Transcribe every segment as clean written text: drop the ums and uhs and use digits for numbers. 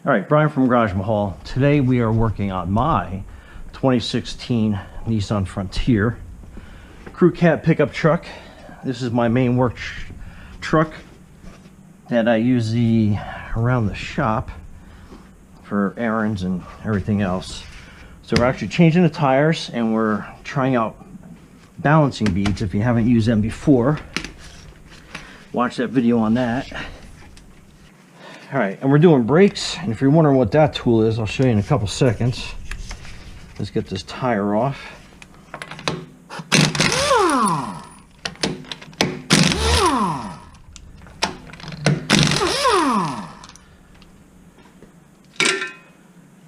All right, Brian from Garage Mahal. Today we are working on my 2016 Nissan Frontier crew cab pickup truck. This is my main work truck that I use around the shop for errands and everything else. So we're actually changing the tires and we're trying out balancing beads. If you haven't used them before, watch that video on that. All right, and we're doing brakes, and if you're wondering what that tool is, I'll show you in a couple seconds. Let's get this tire off.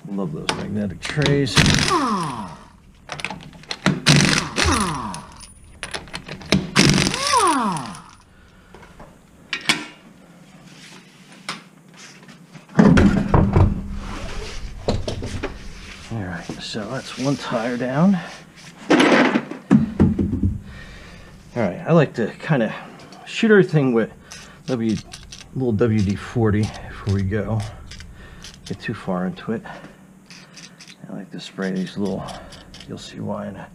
Love those magnetic trays. Alright, so that's one tire down. Alright, I like to kind of shoot everything with little WD-40 before we go. Get too far into it. I like to spray these little, you'll see why in a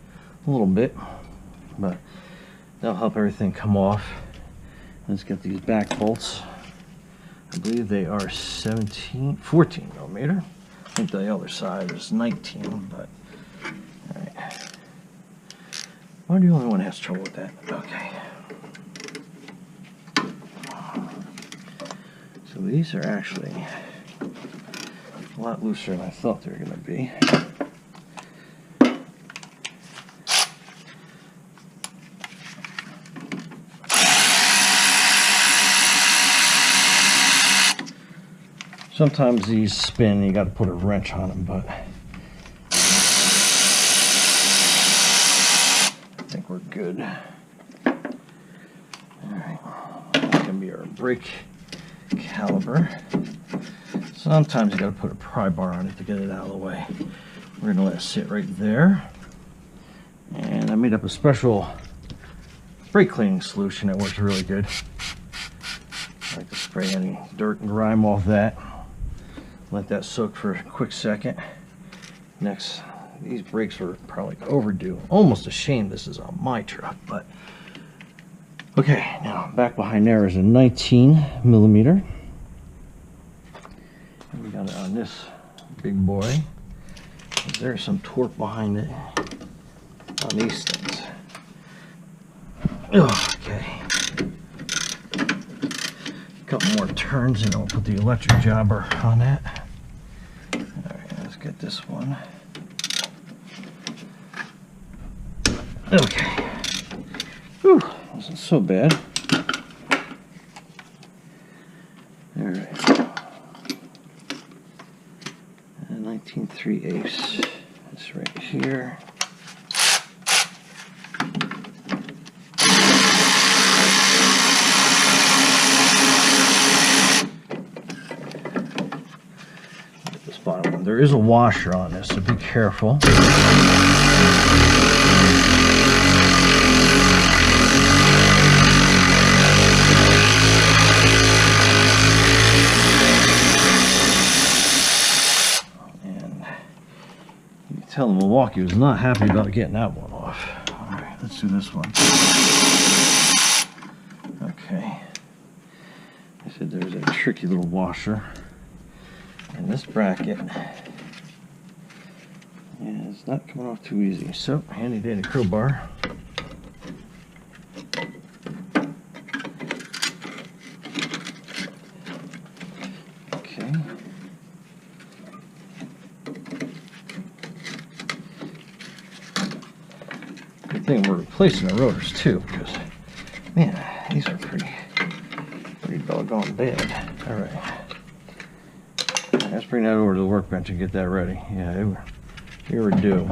little bit, but that'll help everything come off. Let's get these back bolts. I believe they are 14 millimeter. I think the other side is 19, but all right. I'm the only one that has trouble with that. Okay. So these are actually a lot looser than I thought they were going to be. Sometimes these spin and you got to put a wrench on them, but I think we're good. Alright, that's going to be our brake caliper. Sometimes you got to put a pry bar on it to get it out of the way. We're going to let it sit right there. And I made up a special brake cleaning solution that works really good. I like to spray any dirt and grime off that. Let that soak for a quick second. Next, these brakes are probably overdue. Almost a shame this is on my truck, but okay. Now back behind there is a 19 millimeter. And we got it on this big boy. There's some torque behind it on these things. Okay. A couple more turns and I'll put the electric jobber on that. Alright, let's get this one. Okay. Whew, wasn't so bad. Alright. 19.3/8. That's right here. Bottom one. There is a washer on this, so be careful. And you can tell Milwaukee was not happy about getting that one off. Alright, let's do this one. Okay. I said there's a tricky little washer. And this bracket, yeah, it's not coming off too easy. So, handy dandy crowbar. Okay. Good thing we're replacing the rotors too, because man, these are pretty doggone dead. All right. Let's bring that over to the workbench and get that ready. Yeah, they were due.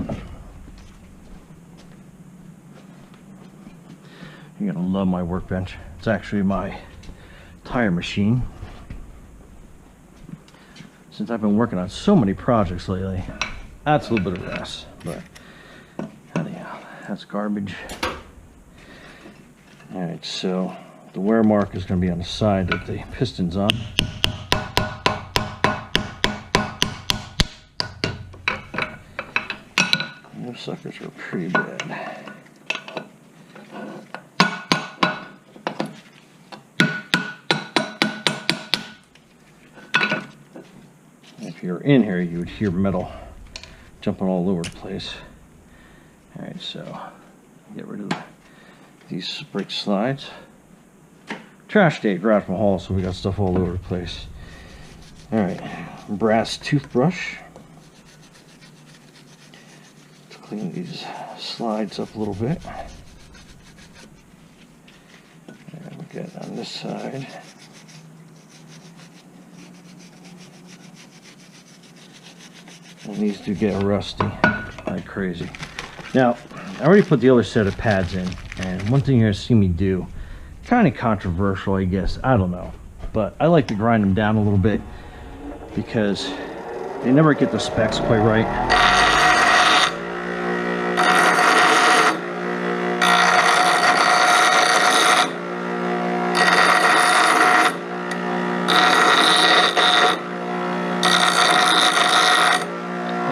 You're gonna love my workbench. It's actually my tire machine. Since I've been working on so many projects lately, that's a little bit of a mess, but anyhow, that's garbage. All right, so the wear mark is going to be on the side that the piston's on. Those suckers are pretty bad. If you're in here, you would hear metal jumping all over the place. Alright, so get rid of these brake slides. Trash day, garage from hall, so we got stuff all over the place. Alright, brass toothbrush to clean these slides up a little bit. And we get on this side. And these do get rusty like crazy. Now, I already put the other set of pads in, and one thing you're gonna see me do, kind of controversial, I guess, I don't know, but I like to grind them down a little bit because they never get the specs quite right.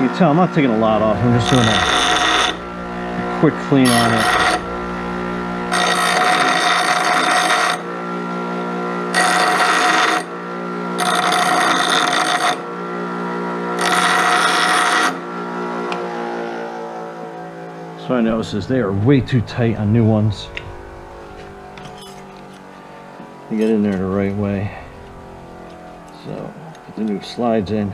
You can tell I'm not taking a lot off, I'm just doing a quick clean on it. So I noticed is they are way too tight on new ones. You get in there the right way. So put the new slides in,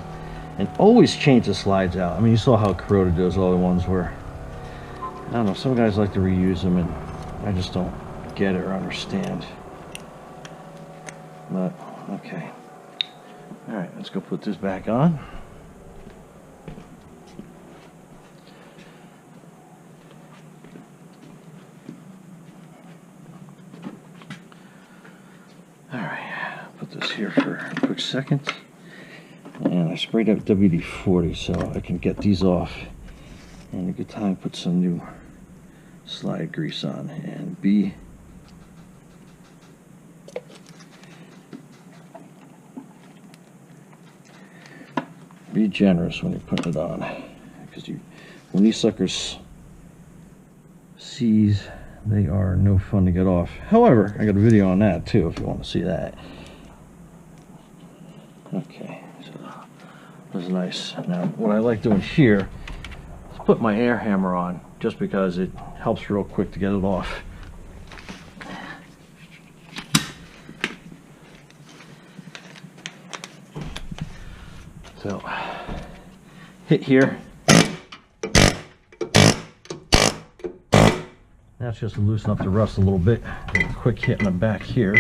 and always change the slides out. I mean, you saw how corroded those other ones were. I don't know, some guys like to reuse them, and I just don't get it or understand. But okay. All right, let's go put this back on. This here for a quick second, and I sprayed up WD-40 so I can get these off, and a good time to put some new slide grease on, and be generous when you're putting it on, because when these suckers seize, they are no fun to get off. However, I got a video on that too if you want to see that. Okay, so that was nice. Now, what I like doing here is put my air hammer on, just because it helps real quick to get it off. So, hit here. That's just to loosen up the rust a little bit. A quick hit in the back here.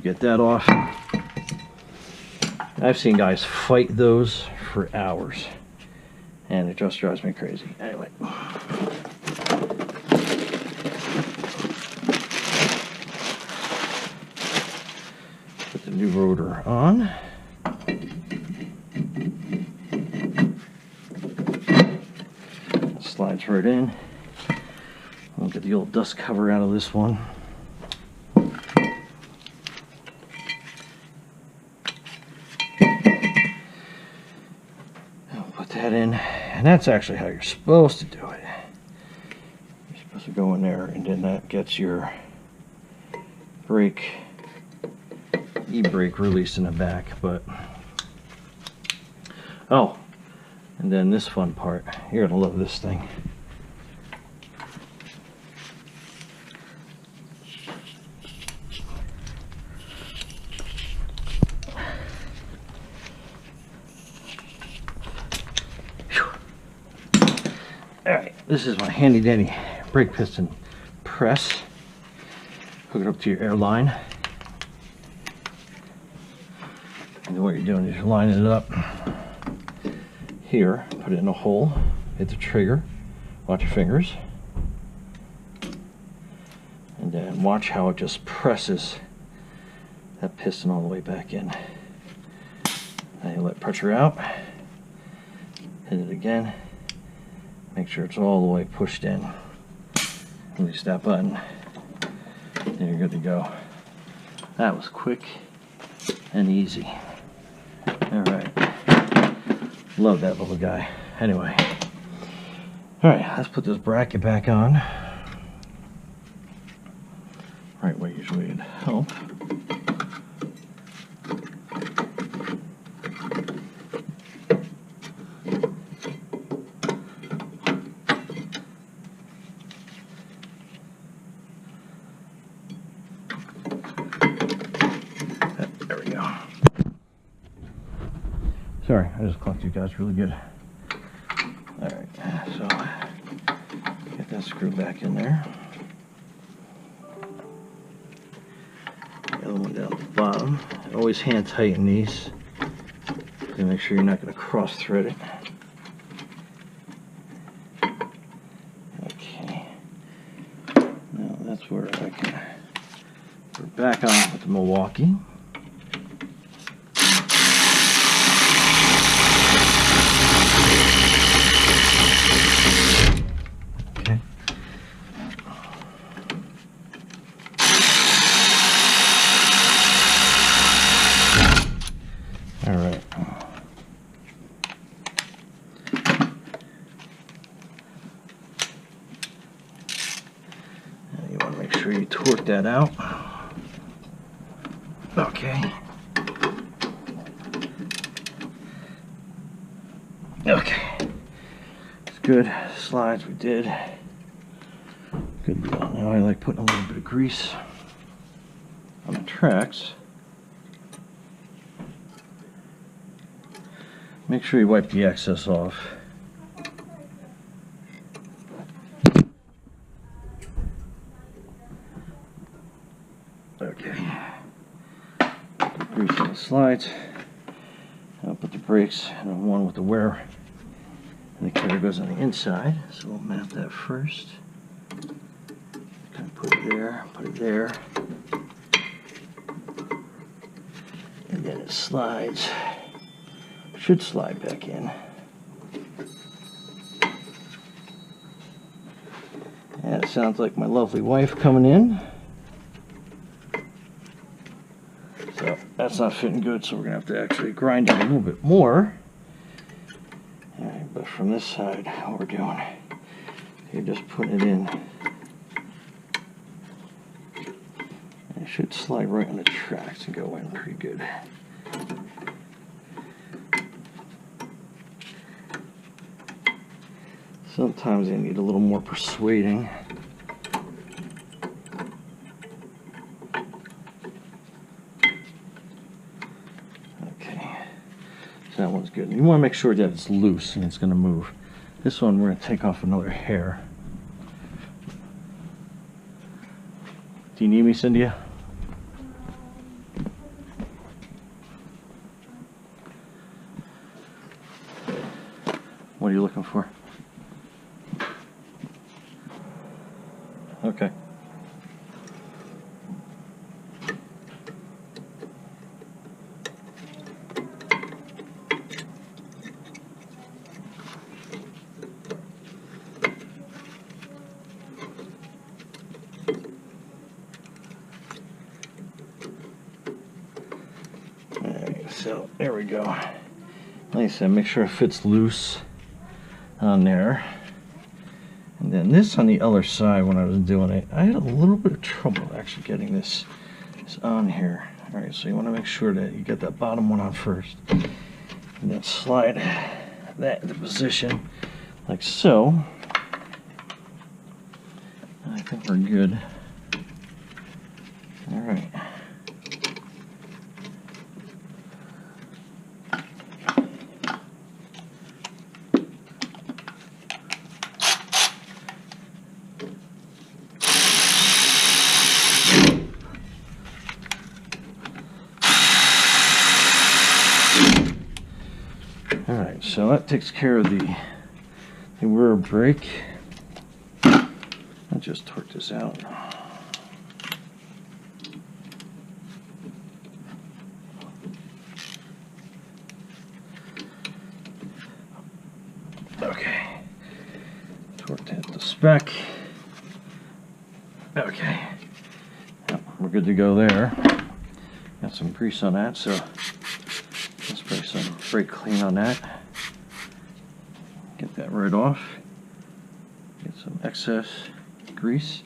Get that off. I've seen guys fight those for hours, and it just drives me crazy. Anyway, put the new rotor on. Slides right in. We'll get the old dust cover out of this one. That in, and that's actually how you're supposed to do it. You're supposed to go in there, and then that gets your brake, e-brake released in the back. But oh, and then this fun part, you're gonna love this thing. Alright, this is my handy dandy brake piston press. Hook it up to your air line. And what you're doing is you're lining it up here, put it in a hole, hit the trigger, watch your fingers, and then watch how it just presses that piston all the way back in. Then you let pressure out, hit it again. Make sure it's all the way pushed in. Release that button, and you're good to go. That was quick and easy. All right. Love that little guy. Anyway. All right, let's put this bracket back on. Right way usually would help. There we go. Sorry, I just clocked you guys really good. All right, so get that screw back in there. The other one down at the bottom. Always hand tighten these to make sure you're not going to cross thread it. Okay. Now that's where I can. We're back on with the Milwaukee. You torque that out. Okay. Okay. It's good. Slides we did. Good deal. Now I like putting a little bit of grease on the tracks. Make sure you wipe the excess off. Okay. Grease on the slides. I'll put the brakes and one with the wear. And the carrier goes on the inside, so we'll mount that first. Kind of put it there, and then it slides. Should slide back in. And it sounds like my lovely wife coming in. So that's not fitting good, so we're gonna have to actually grind it a little bit more. All right, but from this side, what we're doing, you're just putting it in. And it should slide right on the tracks and go in pretty good. Sometimes they need a little more persuading. Okay, so that one's good. You want to make sure that it's loose and it's going to move. This one we're going to take off another hair. Do you need me, Cynthia? What are you looking for? Okay. Alright, so there we go. Like I said, make sure it fits loose on there. And then this on the other side, when I was doing it, I had a little bit of trouble actually getting this on here. All right, so you want to make sure that you get that bottom one on first. And then slide that into position like so. And I think we're good. All right. Alright, so that takes care of the rear brake. I'll just torque this out. Okay. Torque that to spec. Okay. Yep, we're good to go there. Got some grease on that, so let's spray some brake clean on that. Get that right off. Get some excess grease.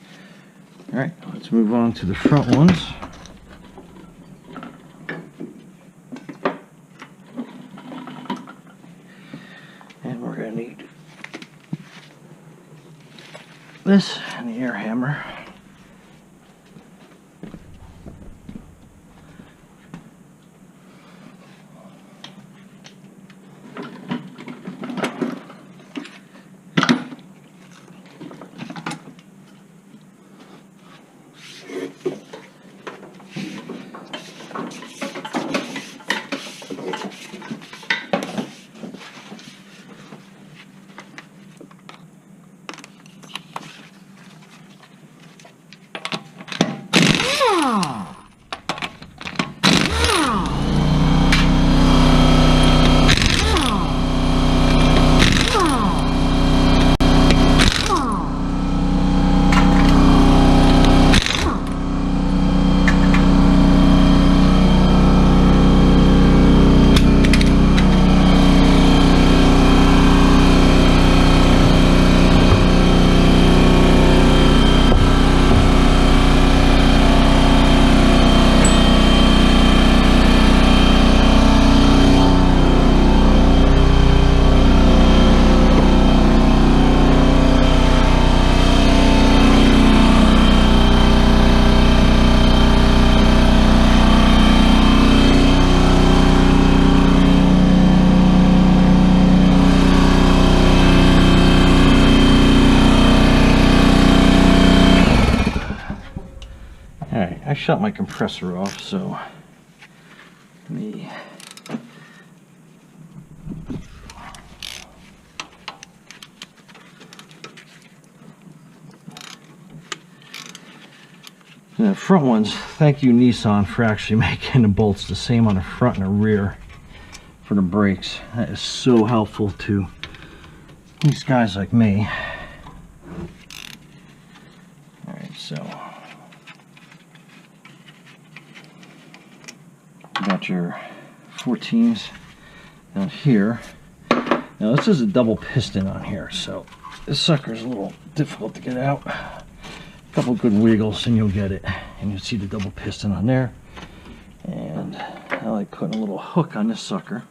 Alright, let's move on to the front ones. And we're going to need this and the air hammer. I shut my compressor off, so let me the front ones, thank you Nissan for actually making the bolts the same on the front and the rear for the brakes. That is so helpful to these guys like me. Alright, so got your 14s down here. Now this is a double piston on here, so this sucker is a little difficult to get out. A couple good wiggles and you'll get it, and you'll see the double piston on there. And I like putting a little hook on this sucker,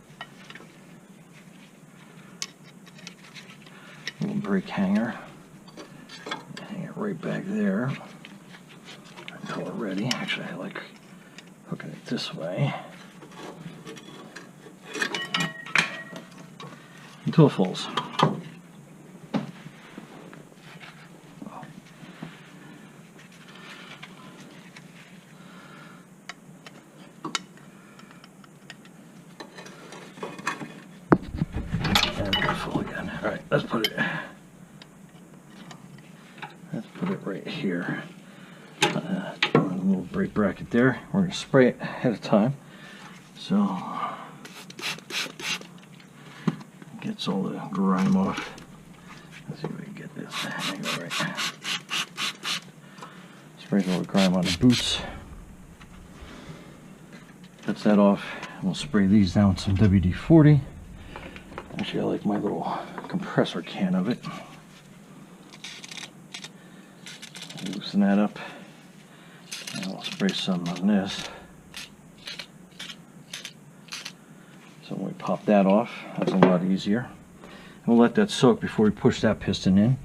a little brake hanger, hang it right back there until we're ready. Actually, I like hooking it this way until it falls. And it'll fall again. All right, let's put it right here. A little brake bracket there. We're going to spray it ahead of time, so it gets all the grime off. Let's see if we can get this. There you go, right. Sprays all the grime on the boots. Cuts that off. And we'll spray these down with some WD-40. Actually, I like my little compressor can of it. Loosen that up. And we'll spray some on this. So when we pop that off, that's a lot easier. And we'll let that soak before we push that piston in.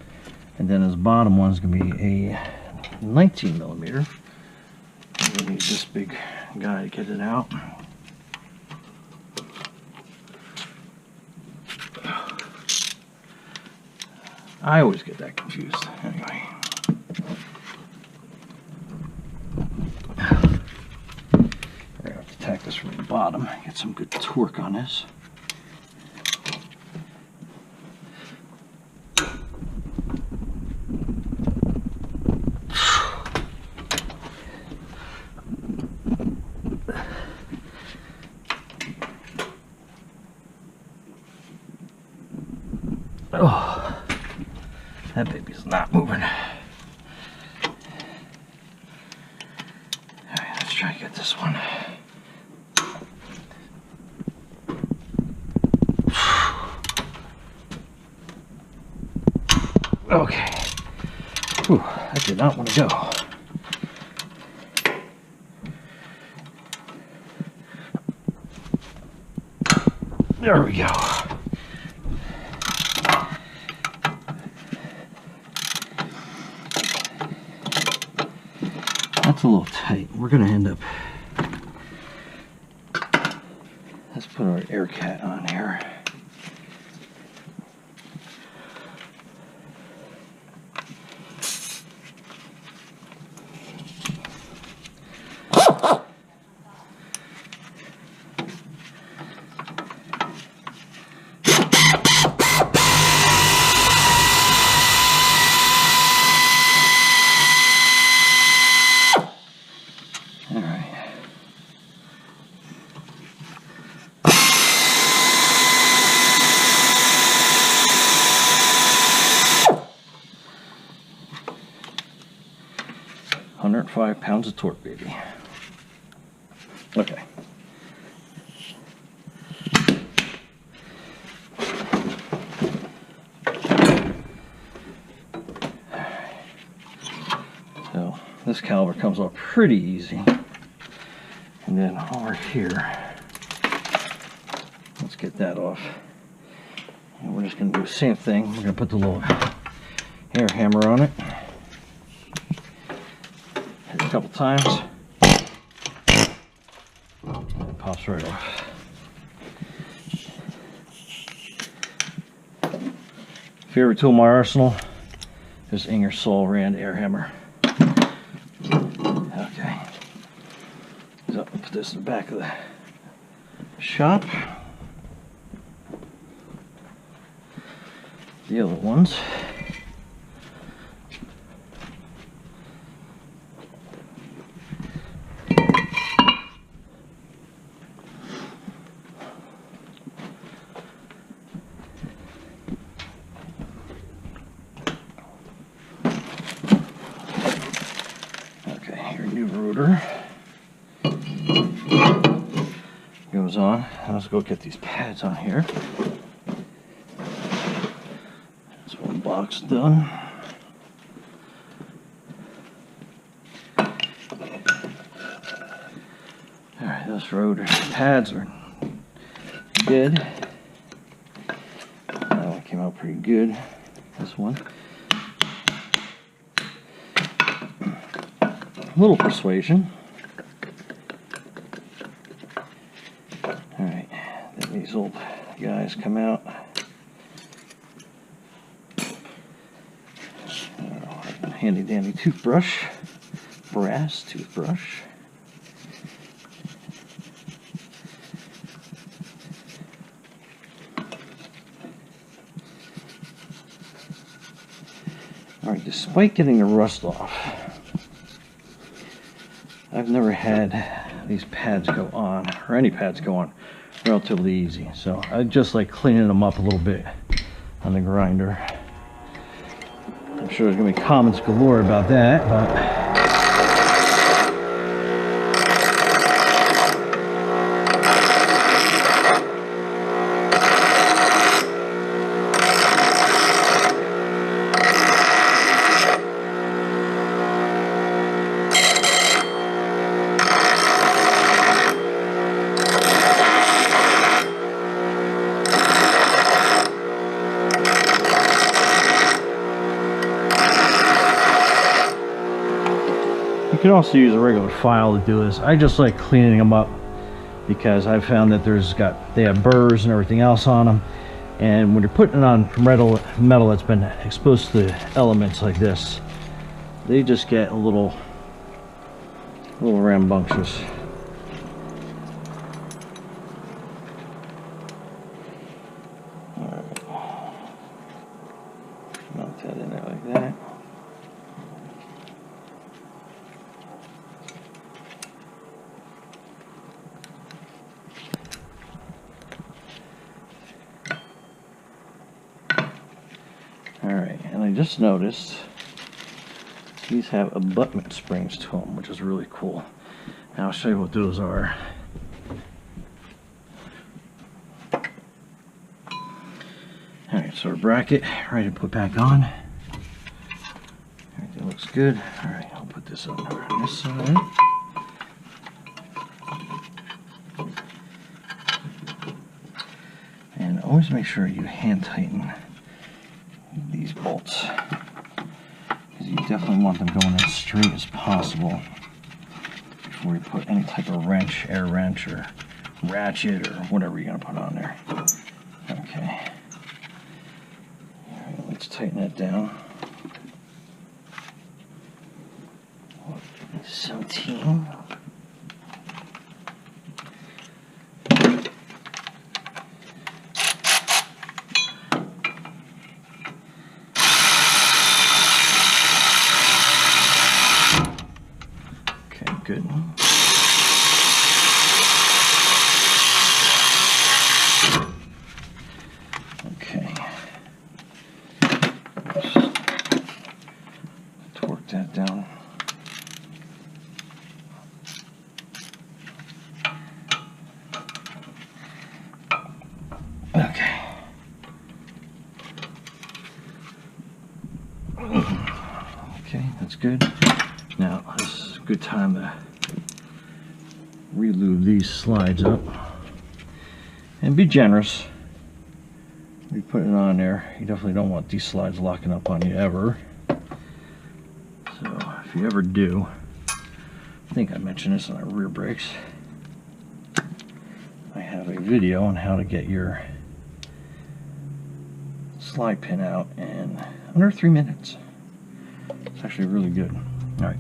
And then this bottom one is going to be a 19 millimeter. We need this big guy to get it out. I always get that confused. Anyway. I have to attack this from the bottom. Get some good torque on this. Oh, that baby's not moving. All right, let's try to get this one. Okay. Whew, I did not want to go. There we go. That's a little tight. We're going to end up... Let's put our air cat on here. £105 of torque, baby. Okay. So this caliper comes off pretty easy. And then over here, let's get that off. And we're just going to do the same thing. We're going to put the little air hammer on it. Hit it a couple times. And it pops right off. Favorite tool in my arsenal is Ingersoll Rand air hammer. Okay. So I'll put this in the back of the shop. The other ones. Okay, your new rotor goes on. Let's go get these pads on here. That's one box done. Alright, those rotor pads are good. That one came out pretty good. This one. A little persuasion. Alright, then these old guys come out. Handy dandy toothbrush, brass toothbrush. Alright, despite getting the rust off, I've never had these pads go on, or any pads go on, relatively easy. So I just like cleaning them up a little bit on the grinder. I'm sure there's going to be comments galore about that, but... You can also use a regular file to do this. I just like cleaning them up because I've found that they have burrs and everything else on them, and when you're putting it on metal that's been exposed to elements like this, they just get a little rambunctious. Alright. Mount that in there like that. Alright, and I just noticed these have abutment springs to them, which is really cool. Now I'll show you what those are. Alright, so our bracket ready to put back on. looks good. All right, I'll put this on this side. And always make sure you hand tighten these bolts, because you definitely want them going as straight as possible before you put any type of wrench, air wrench, or ratchet, or whatever you're going to put on there. Okay. All right, let's tighten that down. 17. Okay, good. Okay. Torque that down. Okay. Okay, that's good. Now, this is a good time to relube these slides up. And be generous. Be putting it on there. You definitely don't want these slides locking up on you ever. So, if you ever do, I think I mentioned this on our rear brakes. I have a video on how to get your slide pin out in under 3 minutes. It's actually really good. Alright.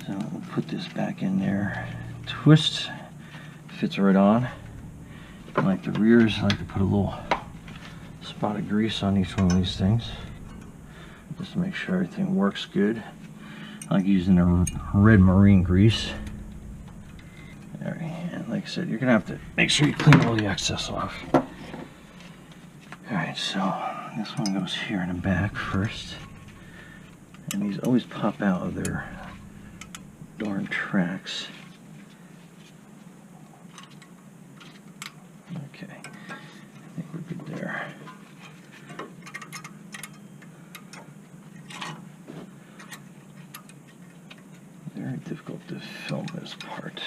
So we'll put this back in there. Twist. Fits right on. Like the rears, I like to put a little spot of grease on each one of these things, just to make sure everything works good. I like using the red marine grease. Alright, and like I said, you're going to have to make sure you clean all the excess off. Alright, so this one goes here in the back first. And these always pop out of their darn tracks. Okay, I think we're good there. Very difficult to film this part.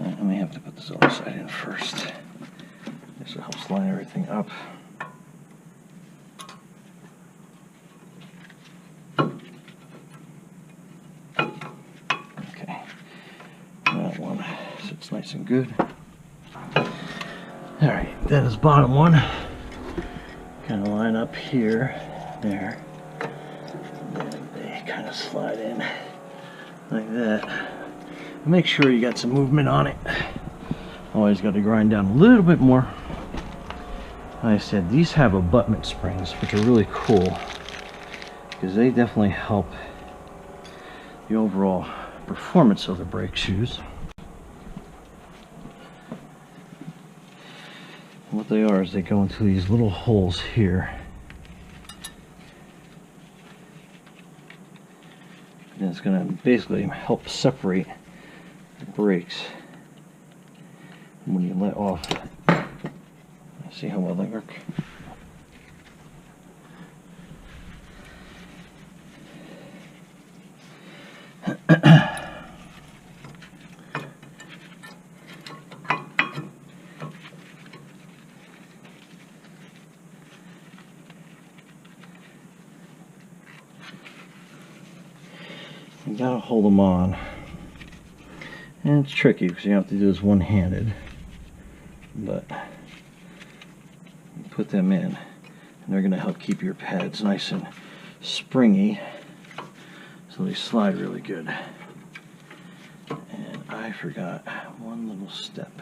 I may have to put this other side in first. This will help line everything up. Okay, that one sits nice and good. Alright, that is bottom one. Kind of line up here, there. And then they kind of slide in like that. Make sure you got some movement on it. Always got to grind down a little bit more. Like I said, these have abutment springs, which are really cool because they definitely help the overall performance of the brake shoes. What they are is they go into these little holes here. And it's going to basically help separate the brakes when you let off. See how well they work. You gotta hold them on. And it's tricky because you have to do this one-handed, but you put them in and they're going to help keep your pads nice and springy so they slide really good. And I forgot one little step.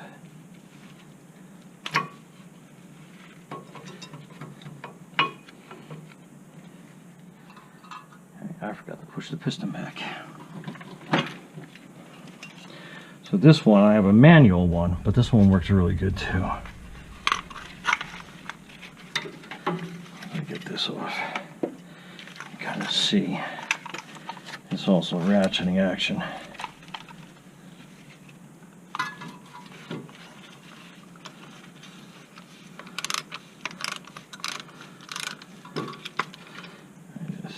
I forgot to push the piston back. So this one, I have a manual one, but this one works really good too. Let me get this off. You kind of see. It's also ratcheting action.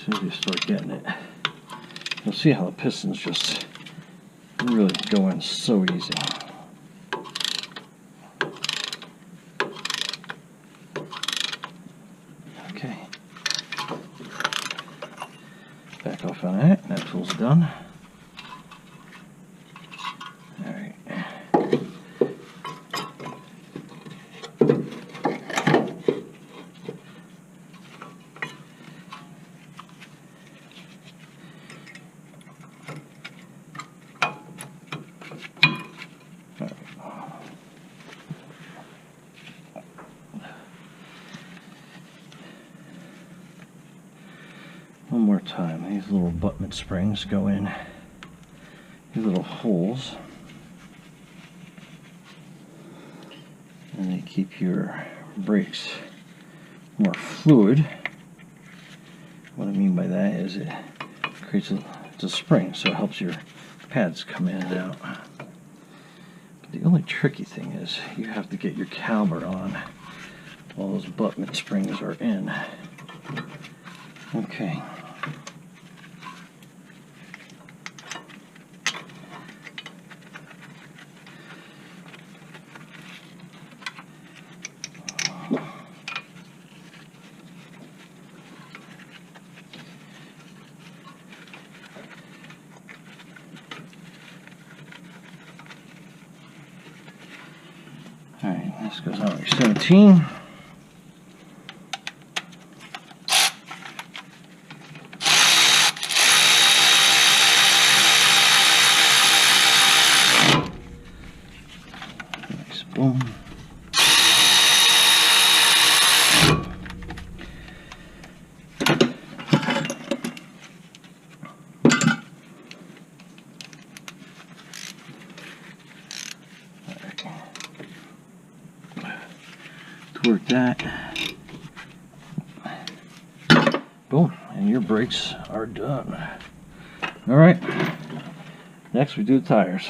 soon as you start getting it, you'll see how the pistons just really go in so easy. Okay. Back off on that. That tool's done. Alright. One more time, these little abutment springs go in these little holes, and they keep your brakes more fluid. What I mean by that is it creates it's a spring, so it helps your pads come in and out. But the only tricky thing is you have to get your caliper on while those abutment springs are in. Okay. Alright, this goes on like 17. Nice, boom. Work that. Boom, and your brakes are done. All right, next we do the tires.